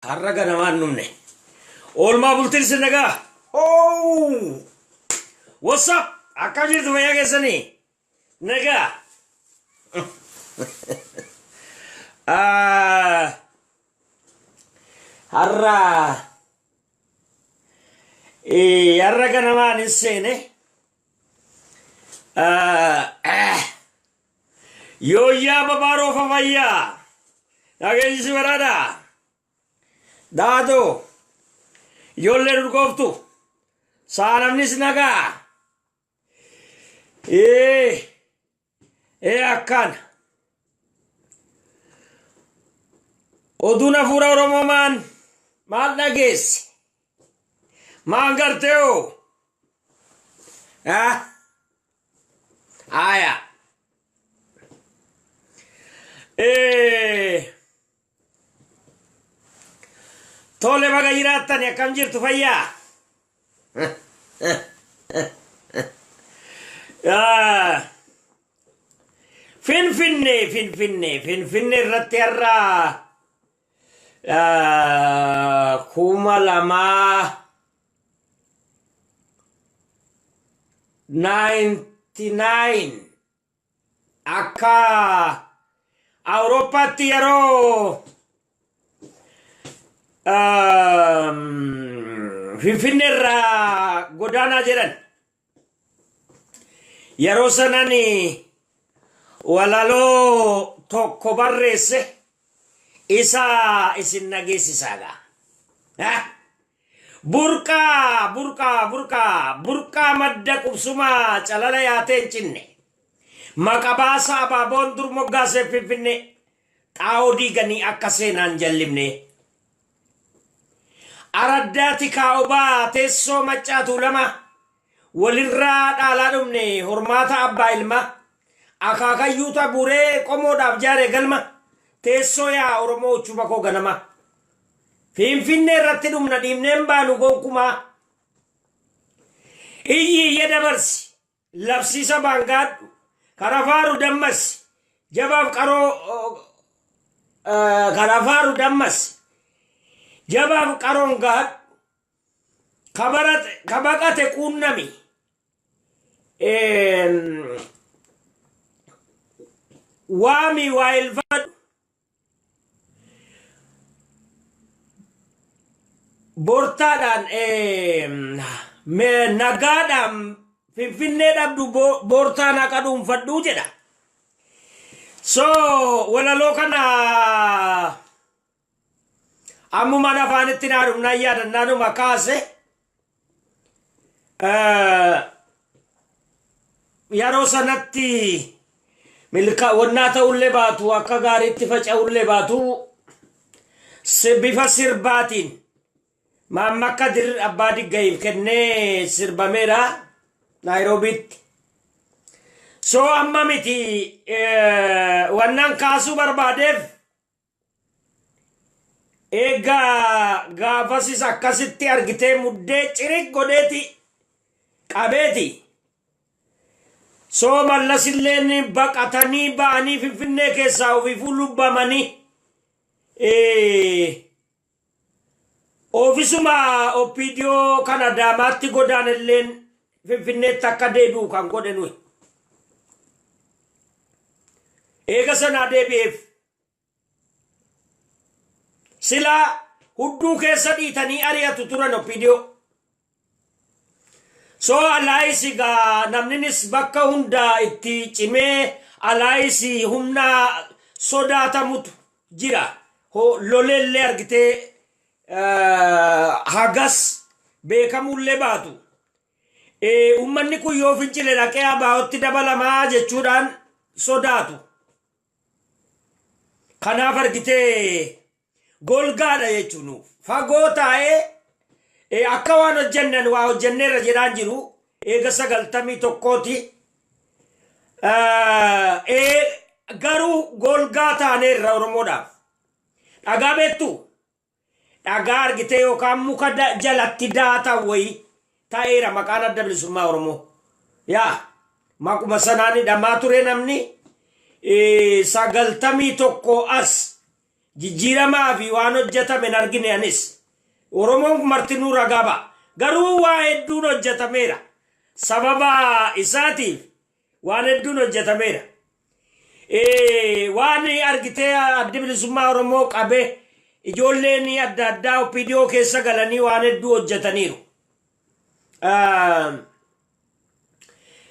Harraga namaan numne. Oolmaa bultiin si nagaa. Oh! What's up? Akkam jirtu fayyaa keessanii? Nagaa. Harraga namaan hin seene. Yooyyaa babaaroofa fayyaa. Dhageessisi baraadhaa. Daado ijoollee durgooftu saanamnis nagaa akkaan oduun hafuura Oromoo maal dhageesse maan gartee hoo aya Tole baga jiraatani akkam jirtu fayyaa. Finfinne irratti har'a 2099 akka Awurooppaatti yeroo Finfinne irraa godaanaa jedhan yeroo sanani walaloo tokko barreesse isa isin nageessisaagaa. Burqaa madda qubsumaa calala yaatee hin cinne maqabaasa abaaboon dur moggaasee Finfinne xaa'oo diiganii akka seenaan jallimne. Araddaati kaa'ubaa teessoo maccaatu lama walirraa dhaalaa dhumne hormaata abbaa ilma akaakayyuuta buree qomoodhaaf jaare galma teessoo yaa Oromoo uchuma koo ganama Finfinnee irratti dhumna dhiibneen baanu gonkumaa iyyi dabarsi labsiisa baangaadhu karafaaru dammas jabaaf qaroo karafaaru dammas Jabaaf qaroon gaad kabaqate quunnami waami waa ilfadhu bortaadhaan nagaadhaan Finfinnee dhabdu bortaan akka dhuunfadhuu jedha. So walaloo kana Ammuma nafaanitti naadhumnaa yaadannaanuma kaase yeroo sanatti milkaa'wannaa ta'ullee baatu akka gaariitti faca'ullee baatu bifa sirbaatiin maammakka dir abbaa diggayiif kennee sirbameera Naayiroobiitti. So amma miti wannaan kaasuu barbaadeef Egaa gaafasis akkasitti argitee muddee cirik godheeti qabeeti. So mallasilleen baqatanii ba'anii Finfinnee keessaa ofiifuu lubbamanii oofisuma Opiidiyoo kan Adaamaatti godaanilleen Finfinneetti akka deebi'u kan godhe nuyi. Eega sanaa deebi'eef Sila hudduu keessa dhiitanii ari'atu turan Opiidiyoo. So alaayisi gaa namninis bakka hundaa itti cimee alaayisi humna sodaatamutu jira. Lolellee argitee hagas beekamullee baatu. Uummanni kun yoo fincile dhaqee abaa'otti dabalamaa jechuudhaan sodaatu. Kanaaf argitee golgaadha jechuun fagoo taa'ee akka waan hojjennan waa hojjenneerra jedhaan jiru eega 91 garuu golgaa taaneerra Oromoodhaaf dhagaa beektu dhagaa argitee yookaan muka jalatti daata wayi taa'eera maqaan adda bilisummaa Oromoo yaa maquma sanaani dhamaa ture namni 91 as jijjiiramaa fi waan hojjetame hin argine anis Oromoon martinuu ragaba garuu waa hedduun hojjetameera sababa isaatiif waan hedduun hojjetameera waan argitee adda bilisummaa Oromoo qabe ijoolleen adda addaa OPDO keessa galanii waan hedduu hojjetaniiru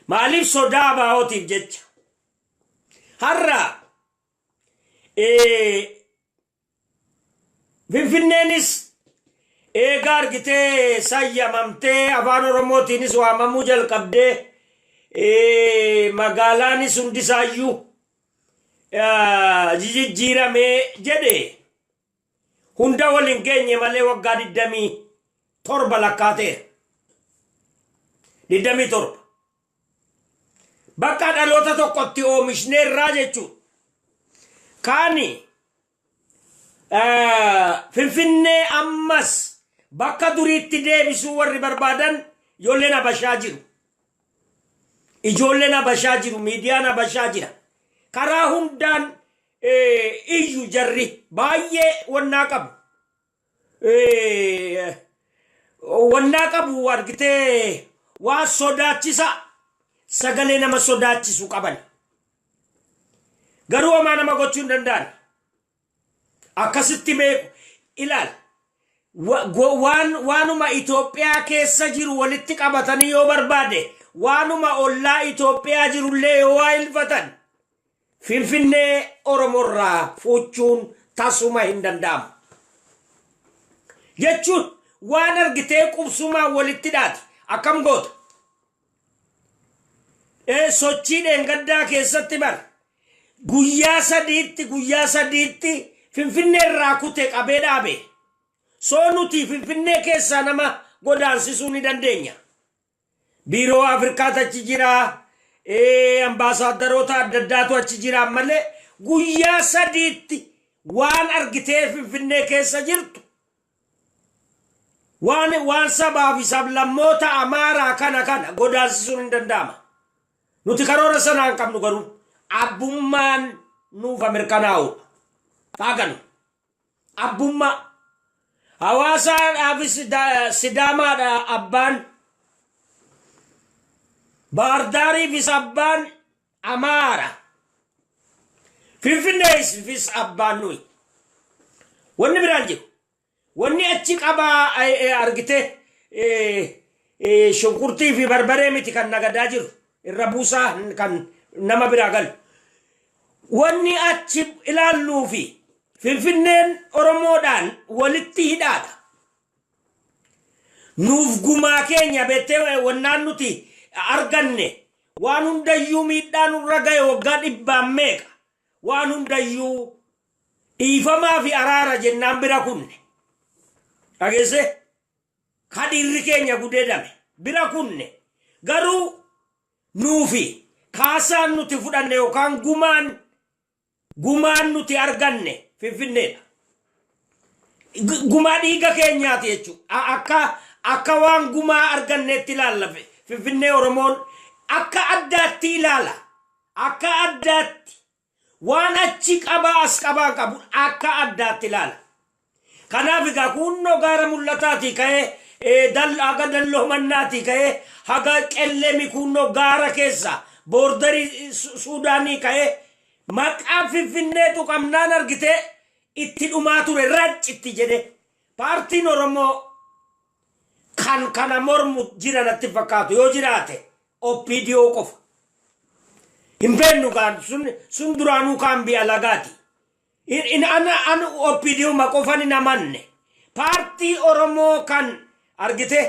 maaliif sodaa baa'ootiif jecha har'a Finfinneenis eegaa argitee sayyamamtee afaan Oromootiinis waamamuu jalqabdee magaalaanis hundisaayyuu jijjiiramee jedhe hunda waliin geenye malee waggaa 27 lakkaateera 27 bakka dhaloota tokkotti oomishneerraa jechuudha kaani Finfinnee ammas bakka duriitti deebisuu warri barbaadan ijoolleen Habashaa jiru ijoolleen Habashaa jiru miidiyaan Habashaa jira karaa hundaan iyyu jarri baay'ee wannaa qabu argitee waa sodaachisa sagalee nama sodaachisu qaban garuu homaa nama gochuu hin danda'an akkasitti beeku ilaal waanuma Itoophiyaa keessa jiru walitti qabatanii yoo barbaade waanuma ollaa Itoophiyaa jirullee yoo waa ilfatan Finfinnee Oromorraa fuuchuun tasuma hin danda'amu jechuun waan argitee qubsumaa walitti dhaati akkam goota sochii dheengaddaa keessatti bar guyyaa sadiitti Finfinnee irraa kute qabee dhaabe soo nuti Finfinnee keessaa nama godaansisuu ni dandeenya biiroo Afrikaatu achi jira ambaasaadarota adda addaatu achi jira malee guyyaa sadiitti waan argitee Finfinnee keessa jirtu waan sabaa fi sablammoota Amaaraa kana godaansisuun hin danda'ama nuti karoora sanaan qabnu garuu abbummaan nuuf mirkanaa'udha taaganu abbummaa hawaasaadhaafis Sidaamaadha abbaan Baardaariifis abbaan Amaara Finfinneefis abbaan nuyi wanni biraan jiru wanni achi qabaa argitee shunkurtii fi barbaree miti kan nagadaa jiru irra buusaa kan nama biraa galu wanni achi ilaalluu fi Finfinneen Oromoodhaan walitti hidhaadha nuuf gumaa keenya beektee wannaan nuti arganne waan hundayyuu miidhaan irra ga'e waggaa 100 meeqa waan hundayyuu dhiifamaa fi araara jennaan bira kunne dhageesse kadhiirri keenya gudeedame bira kunne garuu nuufi kaasaan nuti fudhanne yookaan gumaan nuti arganne Finfinneedha gumaa dhiiga keenyaati jechuudha akka waan gumaa arganneetti ilaalla Finfinnee Oromoon akka addaatti ilaala akka addaatti waan achi qabaa as qabaa qabu akka addaatti ilaala kanaaf egaa kunnoo gaara mul'ataati ka'ee haga dalloo mannaati ka'ee haga qellemi kunnoo gaara keessa boordarii Suudaanii ka'ee maqaa Finfinneetu qabnaan argitee itti dhumaa ture raccitti jedhe paartiin Oromoo kan kana mormu jiranatti fakkaatu yoo jiraate OPDO qofa hin beennu kaan sun duraanuu kaan bi'a lagaati ana OPDO ma qofan hin amanne paartii Oromoo kan argite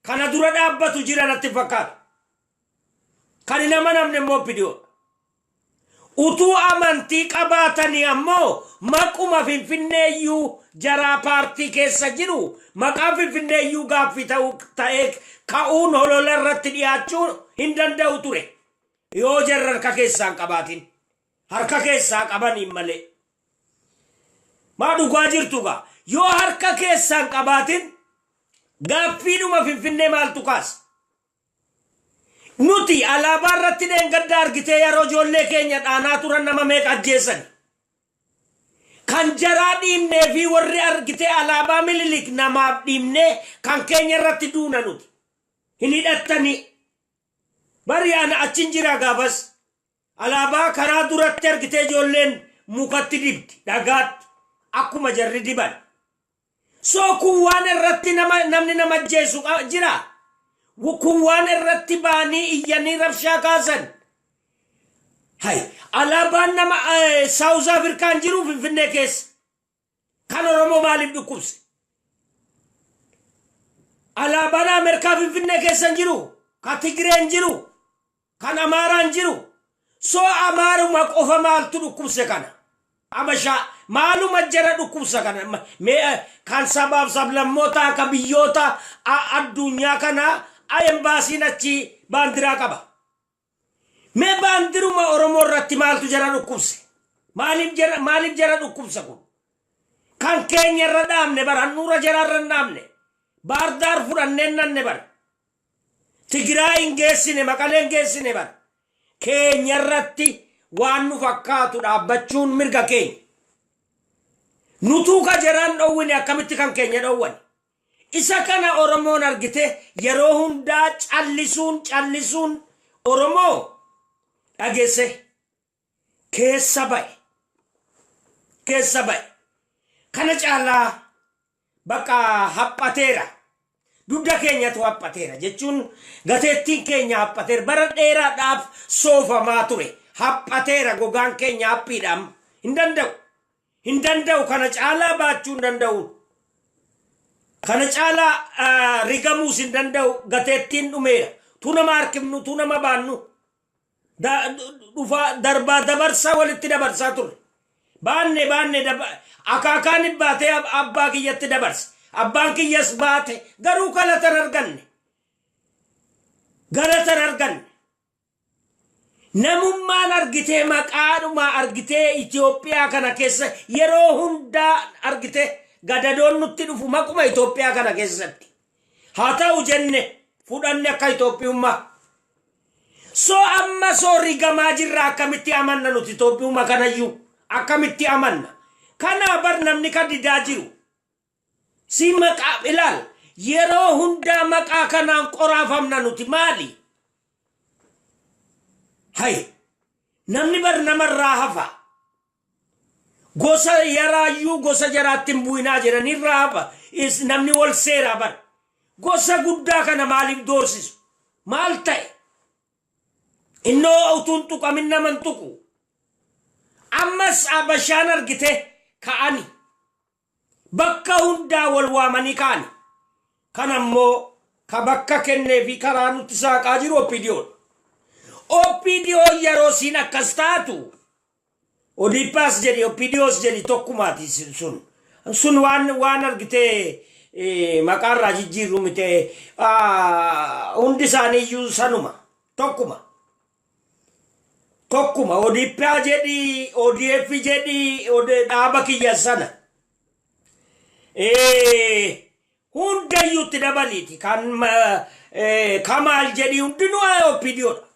kana dura dhaabbatu jiranatti fakkaatu kan hin amanamne immoo OPDO utuu amantii qabaatanii ammoo maquma Finfinneeyyuu jaraa paartii keessa jiru maqaa Finfinneeyyuu gaaffii ta'ee ka'uun holola irratti dhiyaachuu hin danda'u ture yoo jarra harka keessaan qabaatin harka keessaa qabaniin malee maa dhugaa jirtugaa yoo harka keessaan qabaatin gaaffiidhuma Finfinnee maaltu kaasa nuti alaabaa irratti dheengadda argitee yeroo ijoollee keenya dhaanaa turan nama meeqa ajjeessan kan jaraa dhiibnee fi warri argitee alaabaa Minilik namaaf dhiibnee kan keenya irratti duuna nuti hin hidhattanii bari ana achin jira gaafas alaabaa karaa duratti argitee ijoolleen mukatti dibdi dhagaatti akkuma jarri diban soo kun waan irratti namni nama jeesu jira kun waan irratti baanii iyyanii rabshaa kaasan hay alaabaan nama South African jiru Finfinnee keessa kan Oromoo maaliif dhukkubse alaabaan Ameerikaa Finfinnee keessa jiru kan Tigreen jiru kan Amaaraan jiru soo Amaaruma qofa maaltu dhukkubse kana abasha maaluma jara dhukkubsa kana kan sabaaf sablammoota akka biyyoota addunyaa kana embaasiin achi baandiraa qaba me bandiruma Oromoo irratti maaltu jara dhukkubse maaliif jara dhukkubsa kun kan keenya irra dhaabne bara nuura jara irra dhaabne baardaar fudhanneen nanne bara Tigraay hin geessine Maqalee hin geessine bara keenya irratti waan nu fakkaatu dhaabbachuun mirga keenya nutuu ka jaraan dhowwine akkamitti kan keenya dhowwan isa kana Oromoon argite yeroo hundaa callisuun Oromoo dhageesse keessa ba'e kana caalaa bakka haphateera dugda keenyatu haphateera jechuun gateettiin keenya haphateera bara dheeraadhaaf soofamaa ture haphateera gogaan keenya haphiidhaan hin danda'u kana caalaa baachuu hin danda'u kana caalaa rigamuus hin danda'u gateettiin dhumeera tu nama harkifnu tu nama baannu dhufa darbaa dabarsaa walitti dabarsaa ture baanne akaakaan baatee abbaa kiyyatti dabarse abbaan kiyyas baate garuu galatan arganne namummaan argitee maqaadhuma argitee Itoophiyaa kana keessa yeroo hundaa argitee gadadoon nutti dhufu maquma Itoophiyaa kana keessatti haa ta'u jenne fudhanne akka Itoophiyummaa so amma so rigamaa jirra akkamitti amanna nuti Itoophiyummaa kanayyuu akkamitti amanna kana bar namni kan didaa jiru si maqaa ilaal yeroo hundaa maqaa kanaan qoraafamna nuti maali hay namni bar namarraa hafa gosa yaraayyuu gosa jaraattiin bu'inaa jiranirraa hafa namni wal seeraa bar gosa guddaa kana maaliif doorsisu maal ta'e innoo utuun tuqamin naman tuqu ammas abashaan argite ka'ani bakka hundaa wal waamanii ka'ani kan ammoo ka bakka kennee fi karaa nutti saaqaa jiru Oppidiyoon yeroo siin akkas taatu Odipaas jedhi Oppidiyoos jedhi tokkumaati sun waan argite maqaarraa jijjiirru mite hundi isaaniiyyuu sanuma tokkuma Odipaa jedhi ODF jedhi dhaaba kiyya sana hundayyuutti dabaliiti kan Kamaal jedhi hundinuu Oppidiyoodha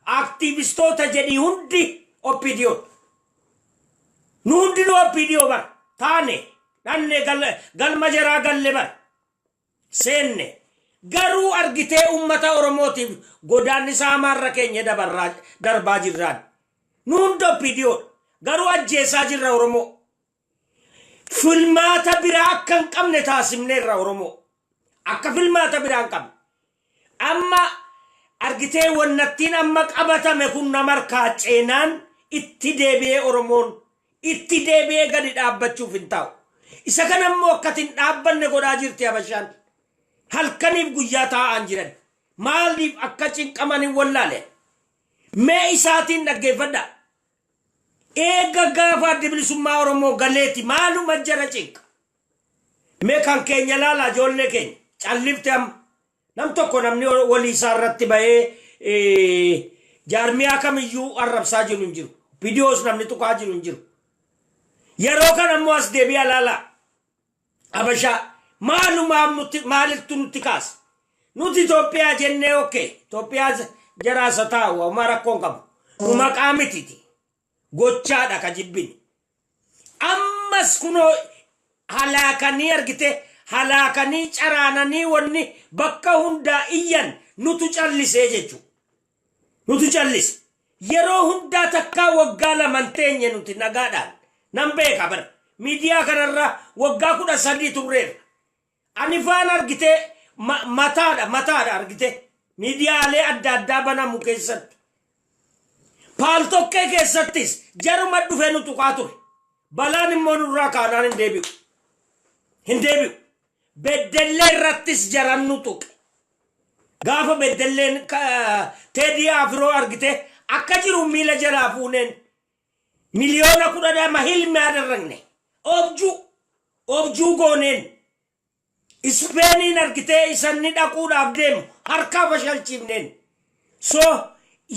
aktivistoota jedhi hundi Oppidiyoodha nu hundinuu Oppidiyoo bar taane dhanne galma jaraa galle bar seenne garuu argitee ummata Oromootiif godaannisaa marra keenya darbaa jirraan nu hunda Oppidiyoodha garuu ajjeesaa jirra Oromoo filmaata biraa akka hin qabne taasifneerra Oromoo akka filmaata biraa hin qabne amma argitee wannattiin amma qabatame kun namarkaa ceenaan itti deebi'ee Oromoon itti deebi'ee gadi dhaabbachuuf hin taa'u isa kan ammoo akkatiin dhaabbanne godhaa jirti Habashaan halkaniif guyyaa taa'an jiran maaliif akka cinqamanii wallaale mee isaatiin dhaggeeffadha eega gaafa bilisummaa Oromoo galeeti maaluma jara cinqa mee kan keenya laala ijoollee keenya callifte amma nam tokko namni walii isaa irratti bahee jaarmiyaa kamiyyuu arrabsaa jiru hin jiru Oppidiyoos namni tuqaa jiru hin jiru yeroo kan ammoo as deebi'a laala Habashaa maalitti nutti kaasa nuti Itoophiyaa jennee Itoophiyaa jaraasa taa'u amma rakkoon qabu nu maqaa mititi gochaadha ka jibbini amma ammas kuno halakanii argite halakanii caraananii wanni bakka hunda iyyan nutu callisee jechu nutu callise yeroo hunda takka waggaa laman teenye nuti nagaadhaan nan beeka bar miidiyaa kanarra waggaa 13 turreera ani faan argite mataadha argite miidiyaalee adda addaa banamu keessatti paaltokkee keessattis jaruma dhufee nutu ture balaan immoo nurraa kaanaan hin deebi'u beddellee irrattis jaran nutu gaafa beddelleen Teddy Afro argite akka jiru miila jalaa fuuneen miliyoona 10 mahilmi adarrangne objuu gooneen Ispeeniin argite isanni dhaquudhaaf deemu harkaa fashalchiifneen so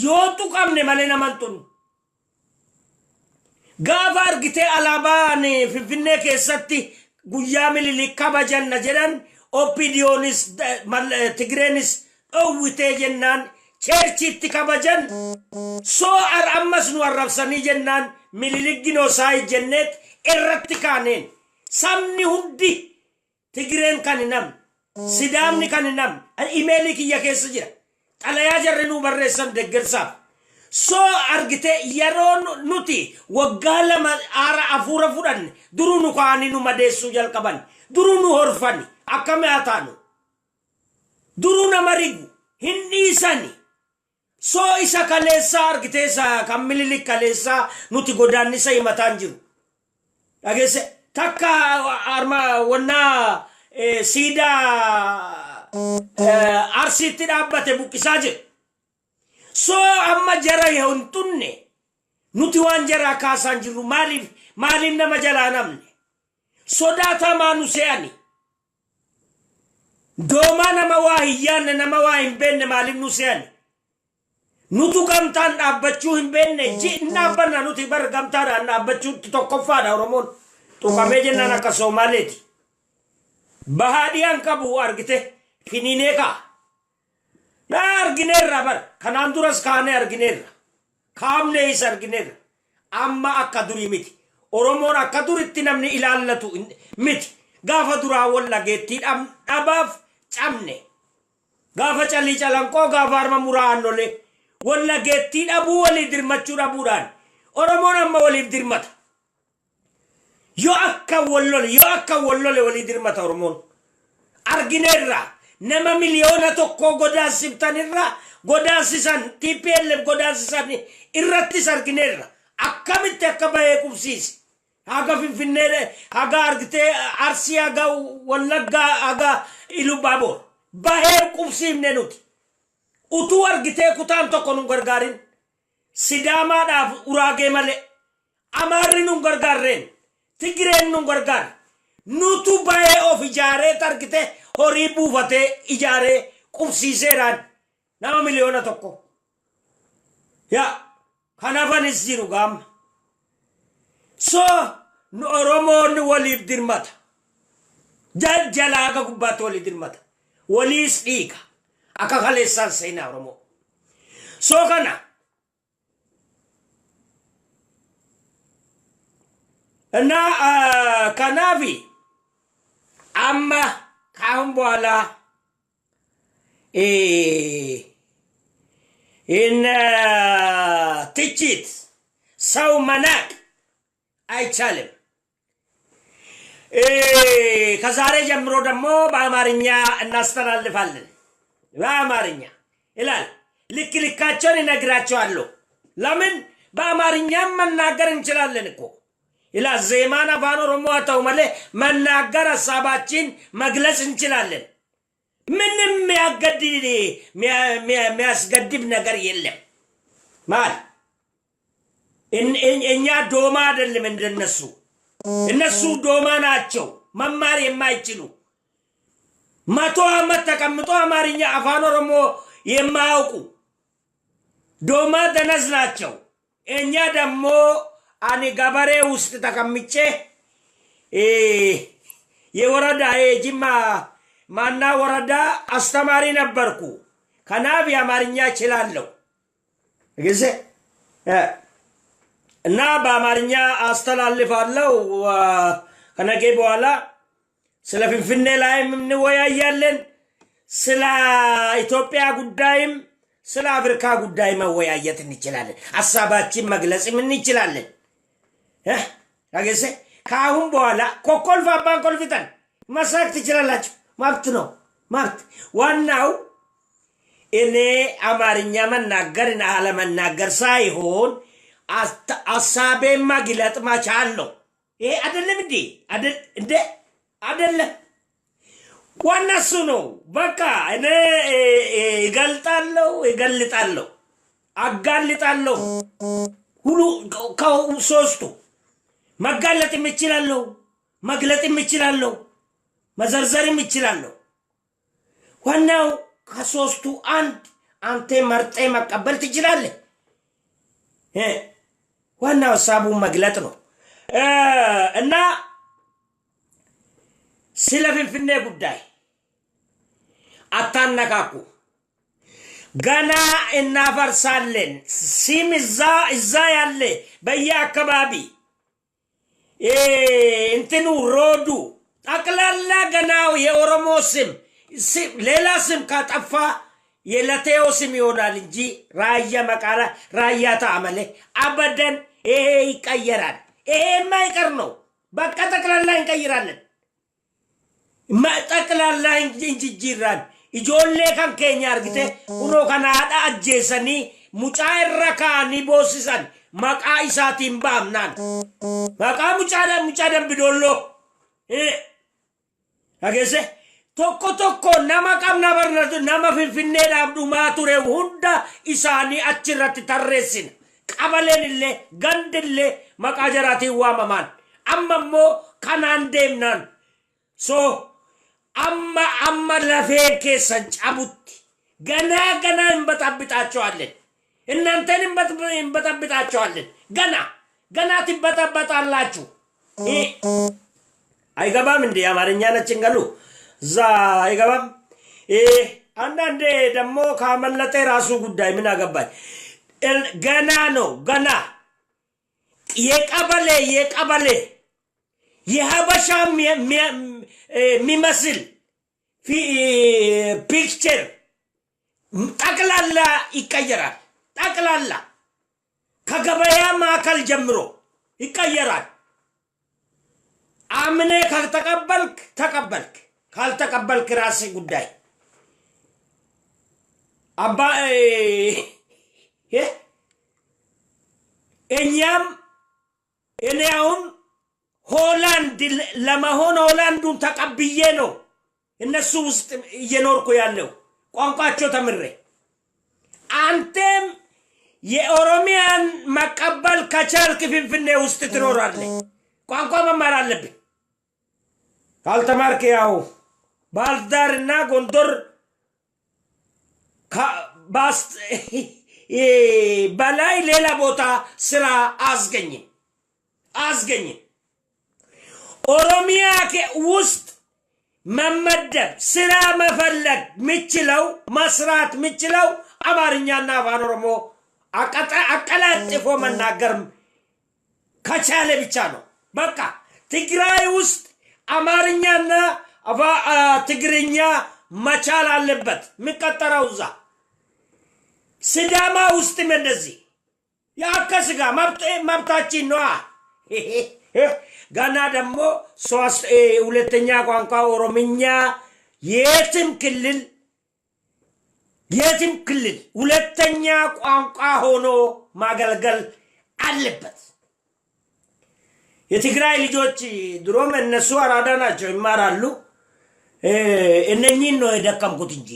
yoo qabne malee naman tun gaafa argite alaabaan Finfinnee keessatti guyyaa Minilik kabajanna jedhan Opidionis Tigreenis dhowwitee jennaan cherchiitti kabajan so ammas nu arrabsanii jennaan Minilik ginoosaayid jenneet irratti kaaneen sabni hundi Tigreen kaninam Sidaamni kaninam imeelii kiyya keessa jira xalayaa jarri nu barreessan deggersaaf so argite yeroo nuti waggaa lama aara afuura fudhanne duruu nu kaanii nu madeessuu jalqaban duruu nu horfani akkame ataanu duruu nama rigu hin dhiisani so isa kaleessaa argite isa kan Minilik kaleessaa nuti godaannisa himataan jiru dhageesse takka arma wanna sida arsitti dhaabbate buqqisaa jiru so amma jara yontunne nuti waan jara kaasaan jiru maaliif nama jalaa namne sodaata maanu se'ani dooma nama waa hiyyaanne nama waa hin beenne maaliif nu se'ani nutu gamtaan dhaabbachuu hin beenne dhaabbanna nuti bar gamtaadhaan dhaabbachuutti tokkoffaadha Oromoon tuqamee jennaan akka Somaaleeti bahaadhiyaan qabu argite finiineeka na argineerra bar kanaan duras kaanee argineerra kaamne isa argineerra amma akka durii miti Oromoon akka duritti namni ilaallatu miti gaafa duraa wallageetti dhabaaf camne gaafa calii calanqoo gaafa harma muraannolee wallageetti dhabuu walii dirmachuu dhabuudhaan Oromoon amma waliif dirmata yoo akka wallole walii dirmata Oromoon argineerra nama miliyoona tokko godaansiftanirra godaansisan TPLF godaansisan irrattis argineerra akkamitti akka bahee qubsiise haga Finfinnee haga argite Arsii haga Wallaggaa haga Ilubaaboor bahee qubsiifne nuti utuu argite kutaan tokko nu gargaarin Sidaamaadhaaf Uraagee malee Amaarri nu gargaarreen Tigreen nu gargaar nutu bahee of ijaaree argite horii buufatee ijaaree qubsiiseeraan nama miliyoona tokko yaa kanafanis jiru gaama so nu Oromoon waliif dirmata jalaaga gubbaatti waliif dirmata waliis dhiiga akka kaleessaan seenaa Oromoo so kanafi amma kaahun bኋላ ትችት ሰው መናቅ አይቻልም ከዛሬ ጀምሮ ደግሞ በአማርኛ እናስተላልፋለን በአማርኛ ይላል ልክ ልካቸውን እነግራቸዋለሁ ለምን በአማርኛ መናገር እንችላለን እኮ ኢላ ዜማና አፋን ኦሮሞ አታው ማለ መናገር ሐሳባችን መግለጽ እንችላለን ምንም የሚያስገድብ ነገር የለም ማል እኛ ዶማ አይደለም እንደነሱ እነሱ ዶማ ናቸው መማር የማይችሉ መቶ ዓመት ተቀምጦ አማርኛ አፋን ኦሮሞ የማያውቁ ዶማ ደነዝ ናቸው እኛ ደግሞ አኒ ገበሬ ውስጥ ተቀምጬ የወረዳ የጅማ ማና ወረዳ አስተማሪ ነበርኩ ከናብ የአማርኛ እችላለሁ ግዜ እና በአማርኛ አስተላልፋለሁ። ከነገ በኋላ ስለ ፍንፍኔ ላይም እንወያያለን። ስለ ኢትዮጵያ ጉዳይም ስለ አፍሪካ ጉዳይ መወያየት እንችላለን። ሐሳባችን መግለጽም እንችላለን። አገሰ ከአሁን በኋላ ኮኮልፍ አባን ኮልፊተን መሳቅ ትችላላችሁ። መብት ነው፣ መብት። ዋናው እኔ አማርኛ መናገርና አለመናገር ሳይሆን ሐሳቤን መግለጥ መቻል ነው። ይሄ አይደለም እንዴ? አይደለም። ዋና እሱ ነው። በቃ እኔ እገልጣለሁ፣ አጋልጣለሁ። ሁሉ ከሶስቱ መጋለጥም እችላለሁ፣ መግለጥም እችላለሁ፣ መዘርዘርም እችላለሁ። ዋናው ከሶስቱ አንተ መርጠ መቀበል ትችላለህ። ዋናው ሐሳቡን መግለጥ ነው። እና ስለ ፍንፍኔ ጉዳይ አታነካኩ። ገና እናፈርሳለን። ስም እዛ ያለ በየአካባቢ እንትኑ ሮዱ ጠቅላላ ገናው የኦሮሞ ስም ሌላ ስም ካጠፋ የለቴዮ ስም ይሆናል እንጂ ራያ መቃላ ራያ ታመለ አበደን ይሄ ይቀየራል። ይሄ የማይቀር ነው። በቃ ጠቅላላ እንቀይራለን። ጠቅላላ እንጅጅራን ኢጆሌ ከን ኬኛ አርግቴ ኡኖ ከናዳ አጄሰኒ ሙጫ ረካኒ ቦሲሰን መቃ ኢሳቲን ባምናን መቃ ሙጫ ደንብዶሎ አገሴ tokko nama qabna barnatu nama finfinneedhaaf dhumaa ture hunda isaanii achirratti tarreessina. Qabaleen illee gandillee maqaa jaraatiin waamamaan. Amma immoo kanaan deemnaan. So amma lafeen keessan cabutti ganaa hin baxabixaacho'allen. Innanteen hin baxabixaacho'allen. Ganaati baxabixaallaችሁ አይገባም እንዴ? አማርኛችን ገሉ ዛ አይገባም። አንዳንዴ ደግሞ ካመለጠ ራሱ ጉዳይ ምን አገባኝ። ገና ነው ገና የቀበሌ የሀበሻ የሚመስል ፒክቸር ጠቅላላ ይቀየራል። ጠቅላላ ከገበያ ማዕከል ጀምሮ ይቀየራል። አምኔ ካልተቀበልክ ተቀበልክ፣ ካልተቀበልክ ራስ ጉዳይ። አባ እኛም እኔ አሁን ሆላንድ ለመሆን ሆላንዱን ተቀብዬ ነው እነሱ ውስጥ እየኖርኩ ያለው ቋንቋቸው ተምሬ። አንተም የኦሮሚያን መቀበል ከቻልክ ፍንፍኔ ውስጥ ትኖራለህ። ቋንቋ መማር አለብህ። ካልተማርክ ያው ባህርዳርና ጎንደር በላይ ሌላ ቦታ ስራ አስገኝም። ኦሮሚያ ውስጥ መመደብ ስራ መፈለግ ምችለው መስራት ምችለው አማርኛና አፋን ኦሮሞ አቀላጥፎ መናገር ከቻለ ብቻ ነው። በቃ ትግራይ ውስጥ አማርኛና ትግርኛ መቻል አለበት የሚቀጠረው እዛ። ሲዳማ ውስጥም እንደዚህ ያከስጋ መብታችን ነዋ። ገና ደግሞ ሁለተኛ ቋንቋ ኦሮምኛ የትም ክልል ሁለተኛ ቋንቋ ሆኖ ማገልገል አለበት። የትግራይ ልጆች ድሮም እነሱ አራዳ ናቸው፣ ይማራሉ። እነኚህን ነው የደከምኩት እንጂ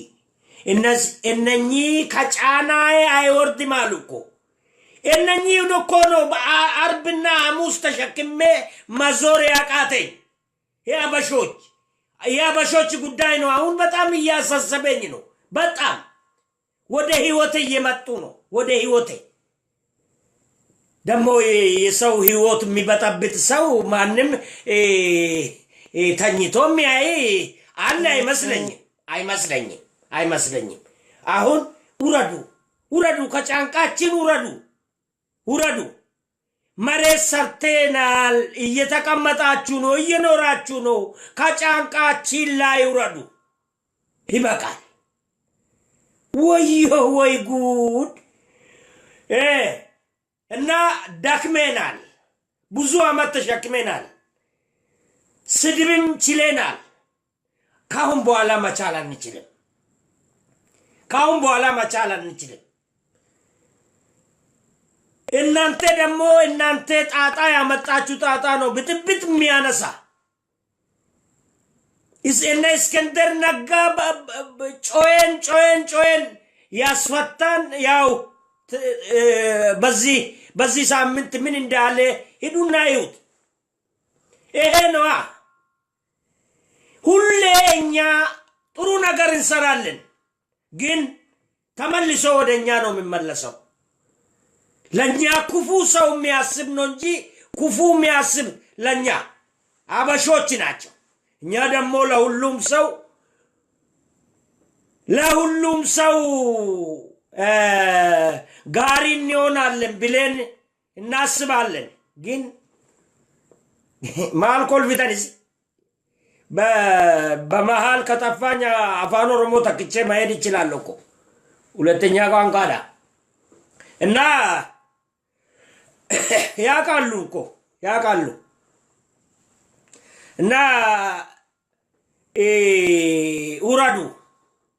እነኚህ ከጫናዬ አይወርድም አሉ እኮ። እነኚህ እኮ ነው አርብና ሐሙስ ተሸክሜ መዞር ያቃተኝ። የአበሾች ጉዳይ ነው አሁን በጣም እያሳሰበኝ ነው። በጣም ወደ ህይወቴ እየመጡ ነው። ወደ ህይወቴ ደግሞ የሰው ህይወት የሚበጠብጥ ሰው ማንም ተኝቶ የሚያይ አለ አይመስለኝም። አሁን ውረዱ፣ ከጫንቃችን ውረዱ። መሬት ሰርተናል እየተቀመጣችሁ ነው እየኖራችሁ ነው ከጫንቃችን ላይ ውረዱ ይበቃል ወዮ ወይ ጉድ እና ደክመናል ብዙ አመት ተሸክመናል ስድብን ችለናል ካሁን በኋላ መቻል አንችልም ካሁን በኋላ መቻል አንችልም እናንተ ደግሞ እናንተ ጣጣ ያመጣችሁ ጣጣ ነው ብጥብጥ የሚያነሳ እነ እስክንድር ነጋ ጮየን ያስፈታን ያው በዚህ ሳምንት ምን እንዳለ ሂዱና ይዩት ይሄ ነዋ ሁሌ እኛ ጥሩ ነገር እንሰራለን ግን ተመልሶ ወደኛ ነው የሚመለሰው ለኛ ክፉ ሰው የሚያስብ ነው እንጂ ክፉ የሚያስብ ለኛ አበሾች ናቸው እኛ ደግሞ ለሁሉም ሰው ጋሪ እንሆናለን ብለን እናስባለን ግን ማልኮል ቪታኒስ በመሃል ከጠፋኝ አፋን ኦሮሞ ተክቼ ማሄድ ይችላለሁ እኮ ሁለተኛ ቋንቋ ዳ እና ያቃሉ እኮ ያቃሉ እና ውረዱ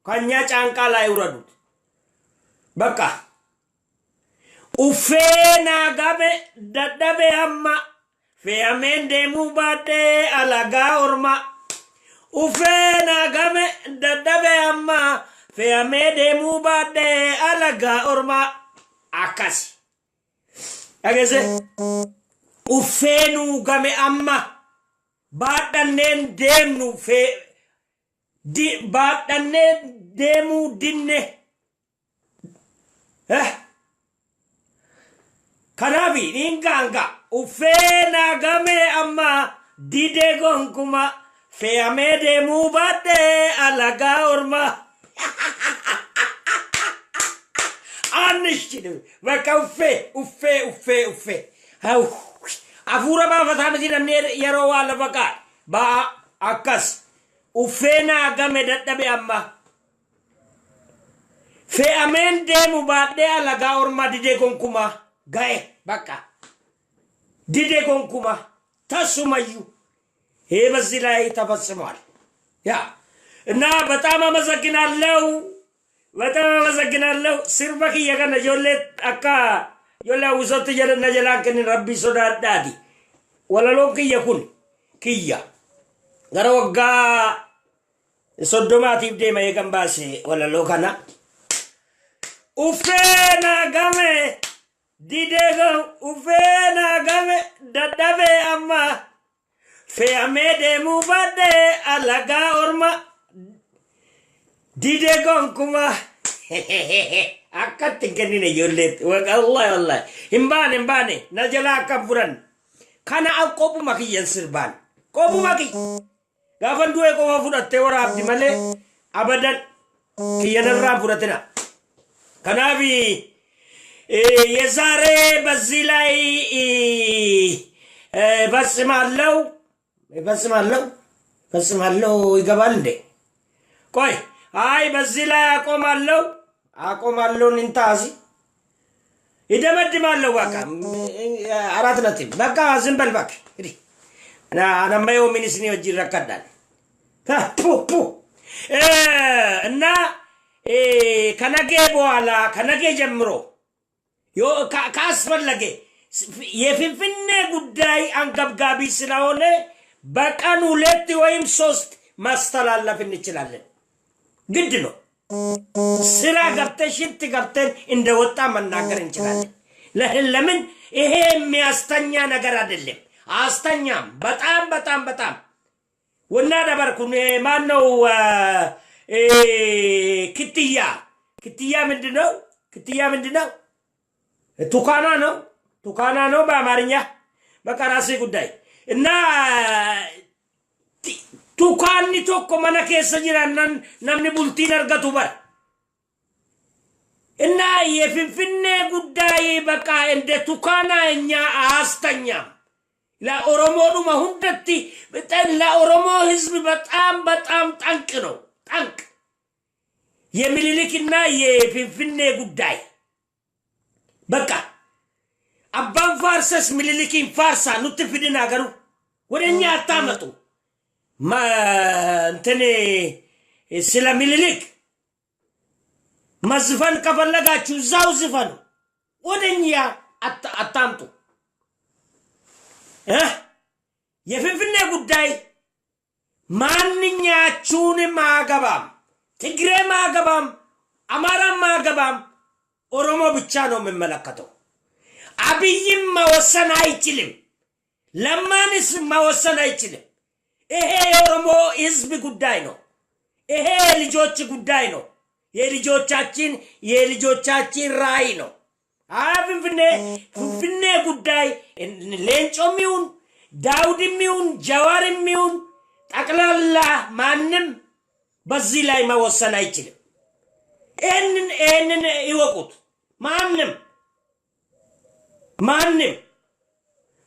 ከኛ ጫንቃ ላይ ውረዱት በቃ ኡፌና ጋበ ደደበ አማ ፌያሜን ደሙ ባደ አላጋ ኦርማ ኡፌና ጋበ ደደበ አማ ፌያሜ ደሙ ባደ አላጋ ኦርማ አካሲ አገዘ ኡፌኑ ጋሜ አማ ባደነን ደምኑ ፌ ባደነን ደሙ ድነ kanabi inganga ufena game amma dide gonkuma feamede mubade alaga orma anishinu waka uffe haw afura ba fatamati namne yaro wala baka ba akas ufena game daddabe amma fe amende mubade alaga orma dide gonkuma gae baka dide gonkuma tasumayu he በዚህ ላይ ተፈጽሟል ያ እና በጣም አመሰግናለሁ ሲርበክ የገነ ጆሌት አካ ጆላ ውሰት ጀለና ጀላከን ረቢ ሶዳዳዲ ወለሎን ከየኩን ክያ ገረወጋ ሶዶማቲቭ ደማ የገንባሴ ወለሎ ከና ኡፌና ጋሜ didego ufena game dadabe amma feamede mubade alaga orma didego kuma akat tingani yolet wallahi himbane najala kaburan kana akobu maki yansirban kobu maki gafan duwe ko wafuda tewara abdi male abadan kiyanara furatena kanabi የዛሬ በዚህ ላይ ፈጽማለሁ ይገባል እንዴ ቆይ አይ በዚህ ላይ አቆማለሁ እንታዚ ይደመድማለሁ በቃ አራት ነጥብ በቃ ዝም በል በቃ እንግዲህ انا ما يومني ወጂ ረከዳል እና ከነገ ጀምሮ ካስፈለገ የፍንፍኔ ጉዳይ አንገብጋቢ ስለሆነ በቀን 2 ወይም 3 ማስተላለፍ እንችላለን ግድ ነው ስራ ገብተን ሽንት ገብተን እንደወጣ መናገር እንችላለን ለምን ይሄ የሚያስተኛ ነገር አይደለም አስተኛም በጣም ወና ደበርኩ ማን ነው ክትያ ምንድነው ቱካና ነው በአማርኛ በቀራሴ ጉዳይ እና ቱካኒ ቶኮ መነ keessa jiran namni bultiin argatu bar እና የፍንፍኔ ጉዳይ በቃ እንደ ቱካና እኛ አስተኛም ለኦሮሞዱ ማሁንደቲ ለኦሮሞ ህዝብ በጣም በጣም ጠንቅ ነው ጠንቅ የሚልልክና የፍንፍኔ ጉዳይ በቃ አባን ፋርሰስ ሚልልኪን ፋርሳ ኑትፍድን አገሩ ወደኛ አታመጡ እንትን ስለ ሚልልክ መዝፈን ከፈለጋችሁ እዛው ዝፈኑ ወደኛ አታምጡ የፍንፍኔ ጉዳይ ማንኛችሁንም አገባም ትግሬ ማገባም አማራም ማገባም ኦሮሞ ብቻ ነው የሚመለከተው አብይም መወሰን አይችልም ለማንስ መወሰን አይችልም ይሄ የኦሮሞ ህዝብ ጉዳይ ነው ይሄ ልጆች ጉዳይ ነው የልጆቻችን ራይ ነው ፍንፍኔ ጉዳይ ሌንጮም ይሁን ዳውድም ይሁን ጀዋርም ይሁን ጠቅላላ ማንም በዚህ ላይ መወሰን አይችልም ይህንን ይወቁት ማንም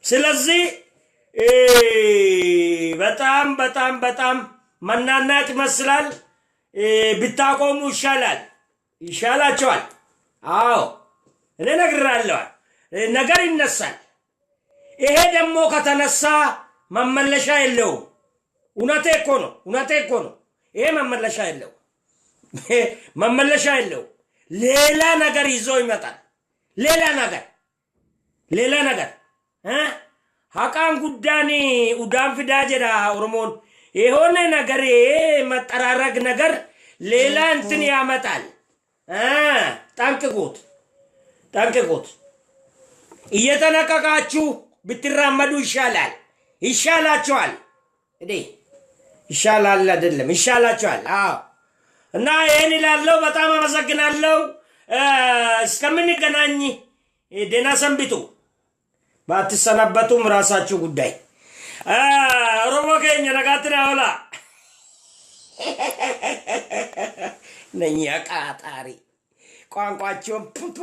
ስለዚህ በጣም በጣም በጣም መናናቅ ይመስላል ብታቆሙ ይሻላቸዋል አዎ እኔ ነግራለሁ ነገር ይነሳል ይሄ ደግሞ ከተነሳ መመለሻ የለውም እውነቴ እኮ ነው ይሄ መመለሻ የለውም ሌላ ነገር ይዞ ይመጣል ሌላ ነገር ሀቃን ጉዳኒ ኡዳን ፍዳ ጀዳ ኦሮሞን የሆነ ነገር መጠራረግ ነገር ሌላ እንትን ያመጣል ጠንቅቁት እየተነቀቃችሁ ብትራመዱ ይሻላችኋል ይሻላል አይደለም ይሻላችኋል አዎ እና ይሄን ይላለው በጣም አመሰግናለሁ እስከምንገናኝ ደህና ሰንብቱ ባትሰናበቱም ራሳችሁ ጉዳይ ኦሮሞ ከኛ ነጋትና ወላ ነኛ ቃጣሪ ቋንቋቸውን ፑፑ